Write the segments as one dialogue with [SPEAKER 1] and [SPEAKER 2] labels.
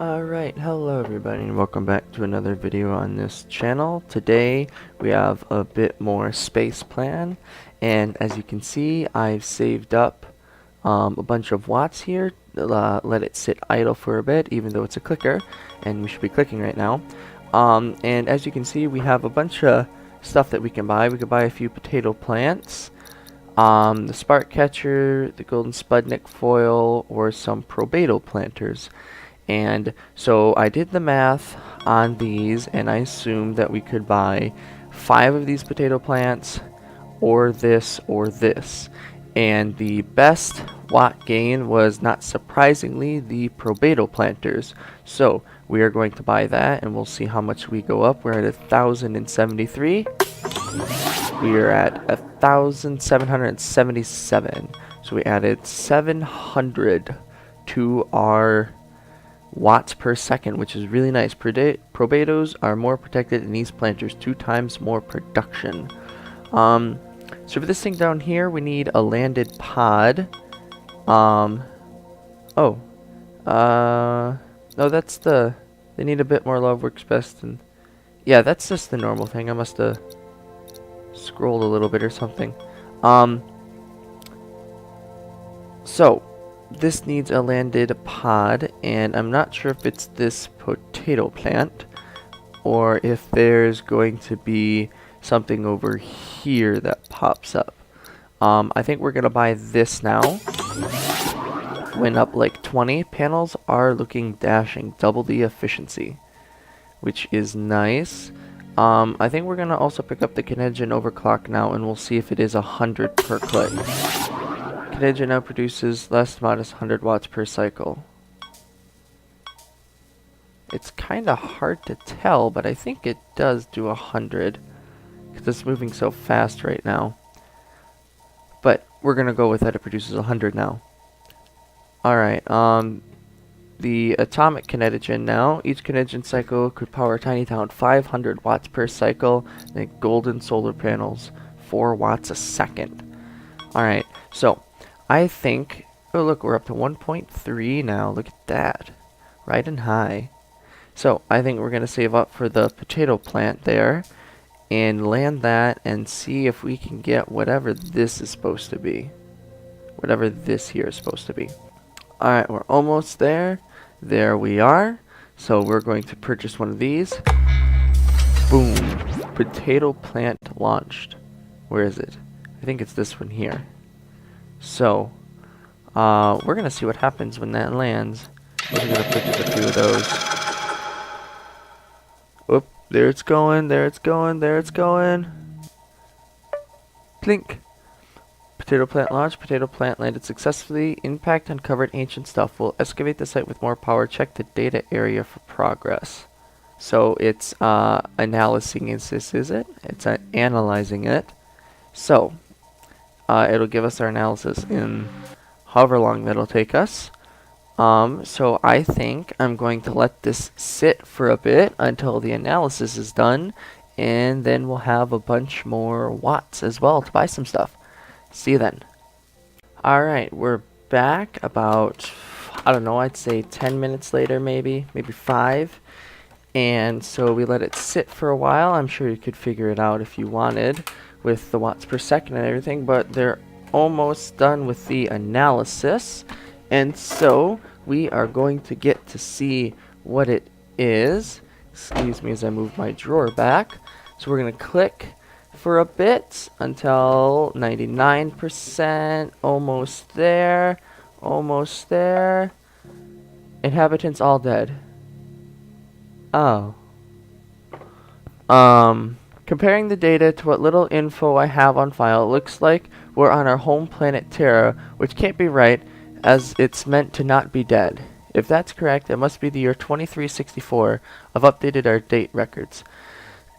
[SPEAKER 1] Alright, hello everybody and welcome back to another video on this channel. Today we have a bit more Spaceplan, and as you can see I've saved up a bunch of watts here. Let it sit idle for a bit even though it's a clicker, and we should be clicking right now. And as you can see we have a bunch of stuff that we can buy. We could buy a few potato plants, the spark catcher, the golden spudnik foil, or some probato planters. And so I did the math on these, and I assumed that we could buy 5 of these potato plants, or this, and the best watt gain was, not surprisingly, the probato planters. So we are going to buy that, and we'll see how much we go up. We're at 1,073. We are at 1,777. So we added 700 to our watts per second, which is really nice. Probatos are more protected, and these planters 2 times more production. So for this thing down here, we need a landed pod. No, that's the, they need a bit more love works best, and yeah, that's just the normal thing. I must have scrolled a little bit or something. So this needs a landed pod, and I'm not sure if it's this potato plant or if there's going to be something over here that pops up. I think we're gonna buy this now. Went up like 20. Panels are looking dashing, double the efficiency, which is nice. I think we're gonna also pick up the Canadian overclock now, and we'll see if it is 100 per click. Canadian now produces less modest 100 watts per cycle. It's kind of hard to tell, but I think it does do 100 because it's moving so fast right now. But we're gonna go with that. It produces 100 now. Alright, the atomic Canadian now. Each Canadian cycle could power a tiny town 500 watts per cycle. And golden solar panels 4 watts a second. Alright, so I think, oh look, we're up to 1.3 now. Look at that. Right and high. So I think we're going to save up for the potato plant there and land that and see if we can get whatever this is supposed to be. Whatever this here is supposed to be. Alright, we're almost there. There we are. So we're going to purchase one of these. Boom. Potato plant launched. Where is it? I think it's this one here. So, we're going to see what happens when that lands. We're going to purchase a few of those. Whoop, there it's going, there it's going, there it's going. Plink. Potato plant launched, potato plant landed successfully. Impact uncovered ancient stuff. We'll excavate the site with more power. Check the data area for progress. So it's analyzing this, is it? It's analyzing it. So it'll give us our analysis in however long that'll take us. So I think I'm going to let this sit for a bit until the analysis is done, and then we'll have a bunch more watts as well to buy some stuff. See you then. Alright, we're back about, I don't know, I'd say 10 minutes later, maybe 5. And so we let it sit for a while. I'm sure you could figure it out if you wanted with the watts per second and everything, but they're almost done with the analysis, and so we are going to get to see what it is. Excuse me as I move my drawer back. So we're going to click for a bit until 99%, almost there, almost there. Inhabitants all dead. Oh. Comparing the data to what little info I have on file, it looks like we're on our home planet Terra, which can't be right, as it's meant to not be dead. If that's correct, it must be the year 2364. I've updated our date records.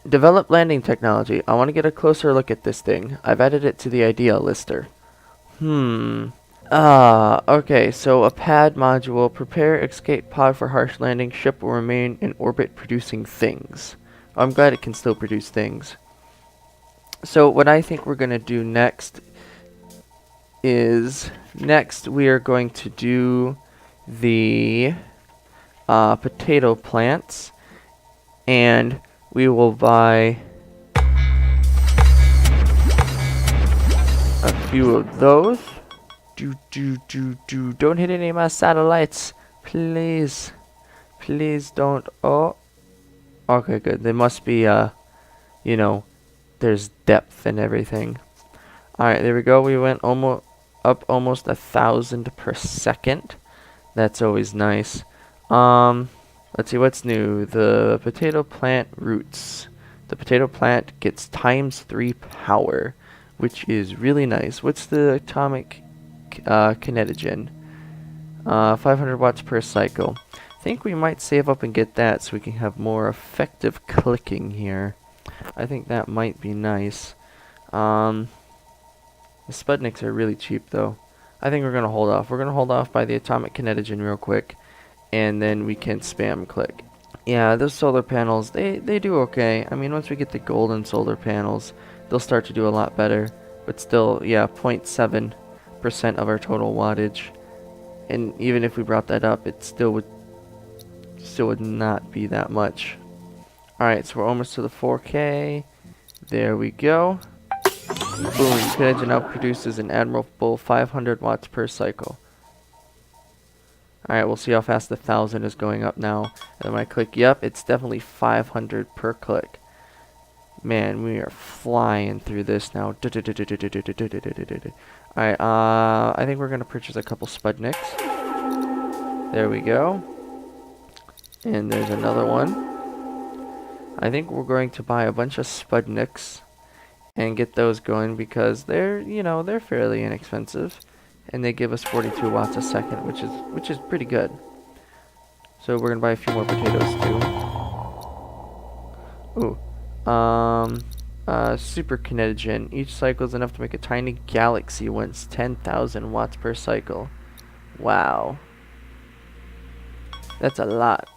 [SPEAKER 1] Develop landing technology. I want to get a closer look at this thing. I've added it to the idea lister. Okay, so a pad module. Prepare escape pod for harsh landing. Ship will remain in orbit producing things. I'm glad it can still produce things. So what I think we're going to do next is, we are going to do the potato plants, and we will buy a few of those. Don't hit any of my satellites, please. Please don't. Oh, okay, good. They must be, you know, there's depth and everything. Alright, there we go. We went almost 1,000 per second. That's always nice. Let's see what's new. The potato plant roots. The potato plant gets ×3 power, which is really nice. What's the atomic kinetogen? 500 watts per cycle. I think we might save up and get that so we can have more effective clicking here. I think that might be nice. The Sputniks are really cheap though. I think we're going to hold off. We're going to hold off by the atomic kinetogen real quick, and then we can spam click. Yeah, those solar panels, they do okay. I mean, once we get the golden solar panels, they'll start to do a lot better. But still, yeah, 0.7% of our total wattage. And even if we brought that up, it still would not be that much. Alright, so we're almost to the 4K. There we go. Boom, Kinegen now produces an admirable 500 watts per cycle. Alright, we'll see how fast the 1,000 is going up now. And when I click, yep, it's definitely 500 per click. Man, we are flying through this now. Alright, I think we're going to purchase a couple Sputniks. There we go. And there's another one. I think we're going to buy a bunch of Sputniks and get those going because they're, they're fairly inexpensive, and they give us 42 watts a second, which is pretty good. So we're gonna buy a few more potatoes too. Ooh, super kinetogen. Each cycle is enough to make a tiny galaxy once 10,000 watts per cycle. Wow, that's a lot.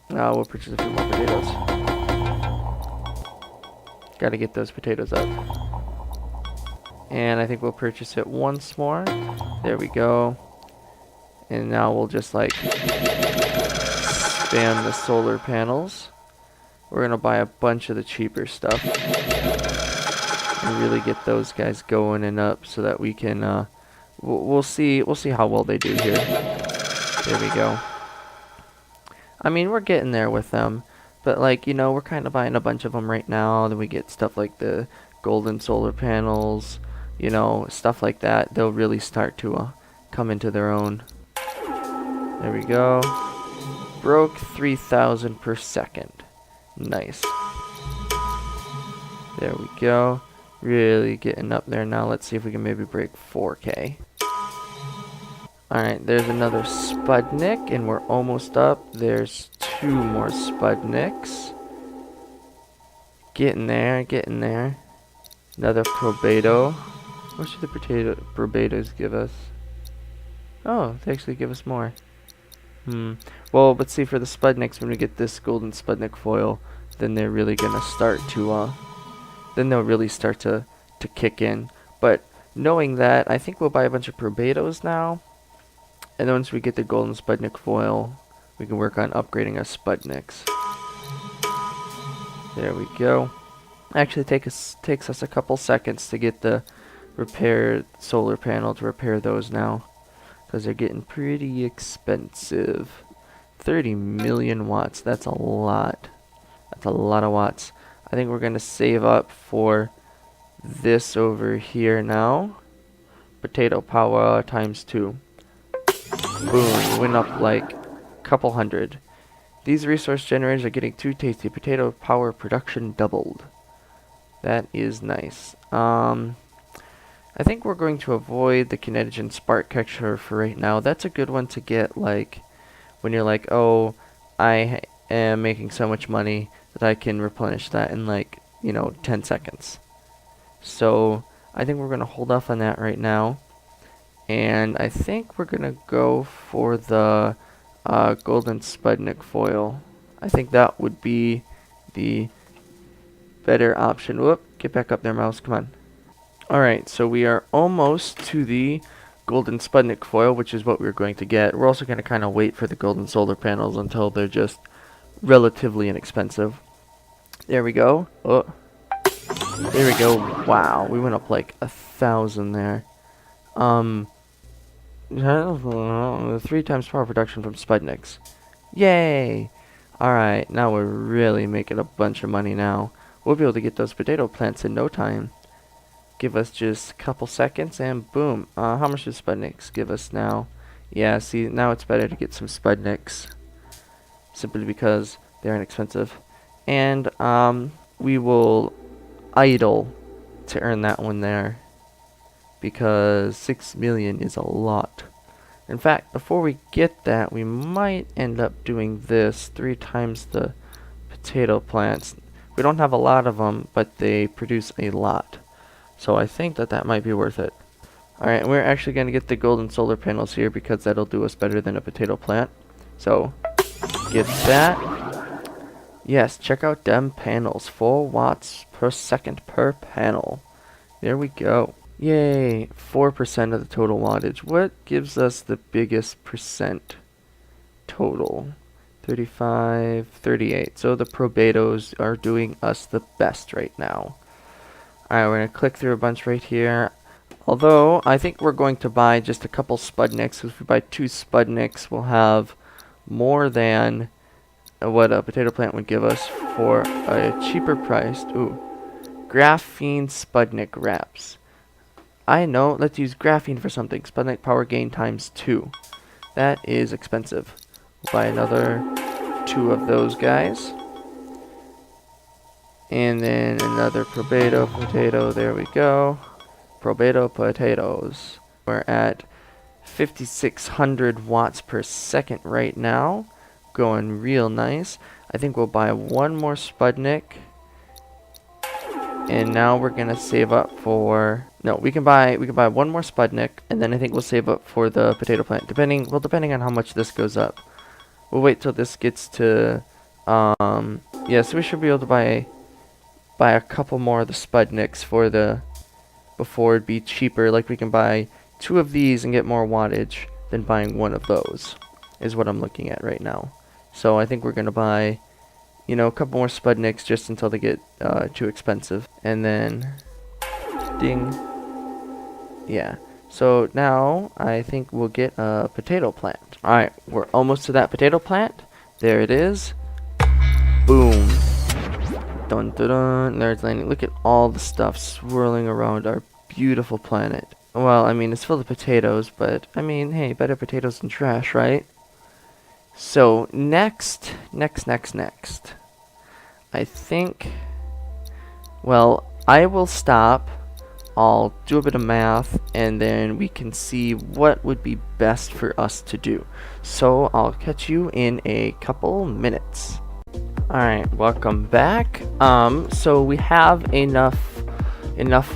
[SPEAKER 1] We'll purchase a few more potatoes. Gotta get those potatoes up. And I think we'll purchase it once more. There we go. And now we'll just like spam the solar panels. We're gonna buy a bunch of the cheaper stuff and really get those guys going and up so that we can we'll see how well they do here. There we go. I mean, we're getting there with them. But like, we're kind of buying a bunch of them right now. Then we get stuff like the golden solar panels, stuff like that. They'll really start to come into their own. There we go. Broke 3,000 per second. Nice. There we go. Really getting up there now. Let's see if we can maybe break 4K. Alright, there's another Sputnik, and we're almost up. There's 2 more Sputniks. Getting there, getting there. Another Probedo. What should the Probedos give us? Oh, they actually give us more. Well, but see, for the Sputniks, when we get this golden Sputnik foil, then they're really gonna start to, then they'll really start to kick in. But knowing that, I think we'll buy a bunch of Probedos now. And then once we get the golden Sputnik foil, we can work on upgrading our Sputniks. There we go. Actually takes us a couple seconds to get the repaired solar panel to repair those now, because they're getting pretty expensive. 30 million watts, that's a lot. That's a lot of watts. I think we're going to save up for this over here now. Potato power ×2. Boom, went up like a couple hundred. These resource generators are getting too tasty. Potato power production doubled. That is nice. I think we're going to avoid the Kinetogen Spark Catcher for right now. That's a good one to get, like, when you're like, oh, I am making so much money that I can replenish that in, like, 10 seconds. So, I think we're going to hold off on that right now. And I think we're going to go for the golden Sputnik foil. I think that would be the better option. Whoop, get back up there, mouse, come on. Alright, so we are almost to the golden Sputnik foil, which is what we're going to get. We're also going to kind of wait for the golden solar panels until they're just relatively inexpensive. There we go. Oh, there we go. Wow, we went up like 1,000 there. 3 times power production from Sputniks. Yay! Alright, now we're really making a bunch of money now. We'll be able to get those potato plants in no time. Give us just a couple seconds and boom. How much does Sputniks give us now? Yeah, see, now it's better to get some Sputniks. Simply because they're inexpensive. And we will idle to earn that one there. Because 6 million is a lot. In fact, before we get that, we might end up doing this 3 times the potato plants. We don't have a lot of them, but they produce a lot. So I think that that might be worth it. Alright, we're actually going to get the golden solar panels here because that'll do us better than a potato plant. So, get that. Yes, check out them panels. 4 watts per second per panel. There we go. Yay, 4% of the total wattage. What gives us the biggest percent total? 35, 38. So the Probatos are doing us the best right now. Alright, we're going to click through a bunch right here. Although, I think we're going to buy just a couple Sputniks. If we buy 2 Sputniks, we'll have more than what a potato plant would give us for a cheaper price. Ooh, graphene Sputnik wraps. I know, let's use graphene for something. Sputnik power gain times 2. That is expensive. We'll buy another 2 of those guys. And then another Probato potato, there we go. Probato potatoes. We're at 5,600 watts per second right now. Going real nice. I think we'll buy 1 more Sputnik. And now we're gonna save up for... No, we can buy 1 more Sputnik, and then I think we'll save up for the potato plant. Depending on how much this goes up. We'll wait till this gets to... yeah, so we should be able to buy a couple more of the Sputniks for the... Before it'd be cheaper. Like we can buy 2 of these and get more wattage than buying 1 of those. Is what I'm looking at right now. So I think we're gonna buy... You know, a couple more Sputniks just until they get too expensive. And then, ding. Yeah. So now I think we'll get a potato plant. Alright, we're almost to that potato plant. There it is. Boom. Dun dun dun. There it's landing. Look at all the stuff swirling around our beautiful planet. Well, I mean, it's full of potatoes, but I mean, hey, better potatoes than trash, right? So, next. I think, well, I will stop, I'll do a bit of math, and then we can see what would be best for us to do. So, I'll catch you in a couple minutes. Alright, welcome back. So we have enough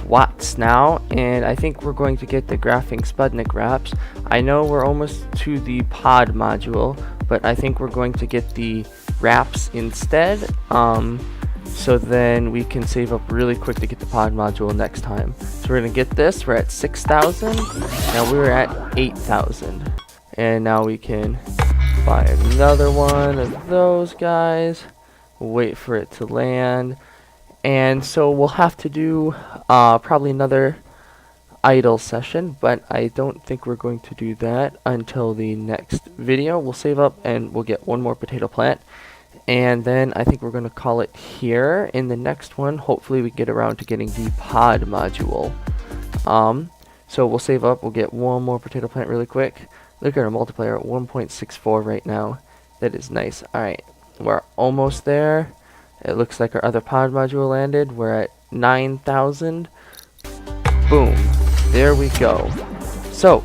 [SPEAKER 1] watts now, and I think we're going to get the graphene Sputnik wraps. I know we're almost to the pod module, but I think we're going to get the wraps instead, so then we can save up really quick to get the pod module next time. So we're gonna get this. We're at 6,000. Now we're at 8,000, and now we can buy another one of those guys. Wait for it to land, and so we'll have to do probably another idle session, but I don't think we're going to do that until the next video. We'll save up and we'll get 1 more potato plant, and then I think we're going to call it here. In the next one, hopefully we get around to getting the pod module. So we'll save up, we'll get 1 more potato plant really quick. Look at our multiplier at 1.64 right now. That is nice. Alright, we're almost there. It looks like our other pod module landed. We're at 9,000. Boom. There we go. So,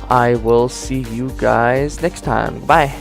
[SPEAKER 1] I will see you guys next time. Bye.